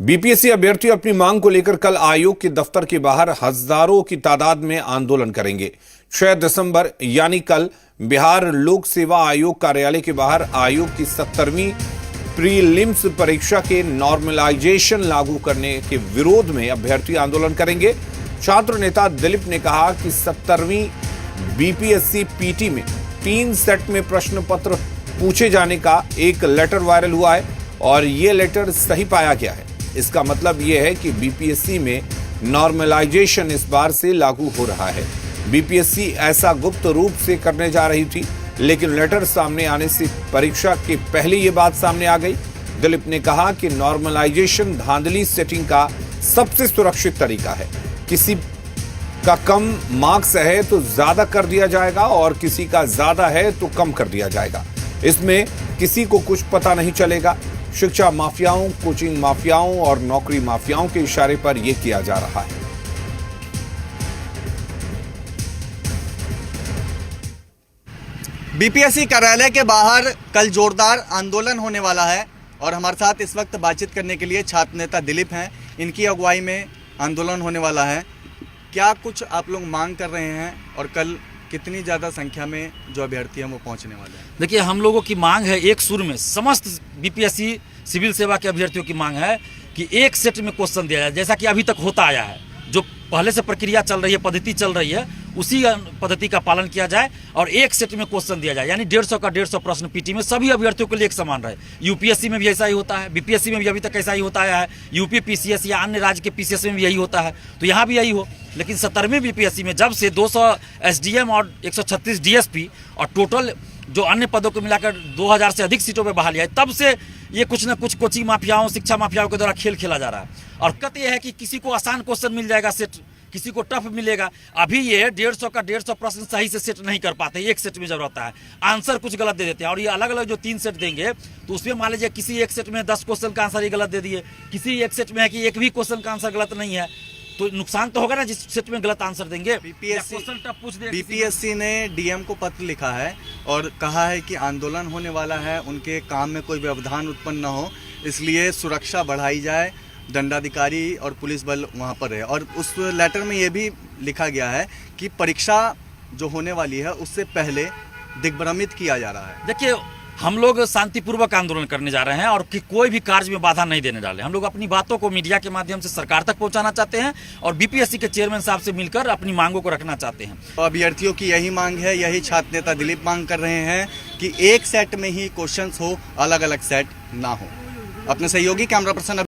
BPSC अभ्यर्थी अपनी मांग को लेकर कल आयोग के दफ्तर के बाहर हजारों की तादाद में आंदोलन करेंगे। 6 दिसंबर यानी कल बिहार लोक सेवा आयोग कार्यालय के बाहर आयोग की 70वीं प्रीलिम्स परीक्षा के नॉर्मलाइजेशन लागू करने के विरोध में अभ्यर्थी आंदोलन करेंगे। छात्र नेता दिलीप ने कहा कि 70वीं बीपीएससी पीटी में 3 सेट में प्रश्न पत्र पूछे जाने का एक लेटर वायरल हुआ है और ये लेटर सही पाया गया है। इसका मतलब यह है कि बीपीएससी में नॉर्मलाइजेशन इस बार से लागू हो रहा है। बीपीएससी ऐसा गुप्त रूप से करने जा रही थी, लेकिन लेटर सामने आने से परीक्षा के पहले ये बात सामने आ गई। दिलीप ने कहा कि नॉर्मलाइजेशन धांधली सेटिंग का सबसे सुरक्षित तरीका है। किसी का कम मार्क्स है तो ज्यादा कर दिया जाएगा और किसी का ज्यादा है तो कम कर दिया जाएगा। इसमें किसी को कुछ पता नहीं चलेगा। शिक्षा माफियाओं, कोचिंग माफियाओं और नौकरी माफियाओं के इशारे पर यह किया जा रहा है। बीपीएससी कार्यालय के बाहर कल जोरदार आंदोलन होने वाला है और हमारे साथ इस वक्त बातचीत करने के लिए छात्र नेता दिलीप हैं। इनकी अगुवाई में आंदोलन होने वाला है। क्या कुछ आप लोग मांग कर रहे हैं और कल कितनी ज़्यादा संख्या में जो अभ्यर्थी हैं वो पहुंचने वाले हैं? देखिए, हम लोगों की मांग है एक सुर में, समस्त बीपीएससी सिविल सेवा के अभ्यर्थियों की मांग है कि एक सेट में क्वेश्चन दिया जाए, जैसा कि अभी तक होता आया है। जो पहले से प्रक्रिया चल रही है, पद्धति चल रही है, उसी पद्धति का पालन किया जाए और एक सेट में क्वेश्चन दिया जाए, यानी 150 का 150 प्रश्न पीटी में सभी अभ्यर्थियों के लिए एक समान रहे। यूपीएससी में भी ऐसा ही होता है, बीपीएससी में भी अभी तक ऐसा ही होता है, यूपी पीसीएस या अन्य राज्य के पीसीएस में भी यही होता है, तो यहाँ भी यही हो। लेकिन 70वीं बीपीएससी में जब से 200 एसडीएम और 136 डीएसपी और टोटल जो अन्य पदों को मिलाकर 2000 से अधिक सीटों पर बहाली है, तब से ये कुछ न कुछ कोचिंग माफियाओं, शिक्षा माफियाओं के द्वारा खेल खेला जा रहा है। और कत यह है कि किसी को आसान क्वेश्चन मिल जाएगा सेट, किसी को टफ मिलेगा। अभी ये 150 का 150 प्रश्न सही से सेट नहीं कर पाते, एक सेट में जब रहता है आंसर कुछ गलत दे देते हैं। और ये अलग अलग जो 3 सेट देंगे तो उसमें मान लीजिए किसी एक सेट में 10 क्वेश्चन का आंसर ही गलत दे दिए, किसी एक सेट में है कि एक भी क्वेश्चन का आंसर गलत नहीं है, तो नुकसान तो होगा ना जिस सेट में गलत आंसर देंगे। बीपीएससी ने डीएम को पत्र लिखा है और कहा है कि आंदोलन होने वाला है, उनके काम में कोई व्यवधान उत्पन्न न हो, इसलिए सुरक्षा बढ़ाई जाए, दंडाधिकारी और पुलिस बल वहां पर है। और उस लेटर में ये भी लिखा गया है कि परीक्षा जो होने वाली है उससे पहले दिग्भ्रमित किया जा रहा है। देखिए, हम लोग शांतिपूर्वक आंदोलन करने जा रहे हैं और कि कोई भी कार्य में बाधा नहीं देने वाले। हम लोग अपनी बातों को मीडिया के माध्यम से सरकार तक पहुंचाना चाहते हैं और बीपीएससी के चेयरमैन साहब से मिलकर अपनी मांगों को रखना चाहते हैं। तो अभ्यर्थियों की यही मांग है, यही छात्र नेता दिलीप मांग कर रहे हैं कि एक सेट में ही क्वेश्चंस हो, अलग अलग सेट ना हो। अपने सहयोगी कैमरा पर्सन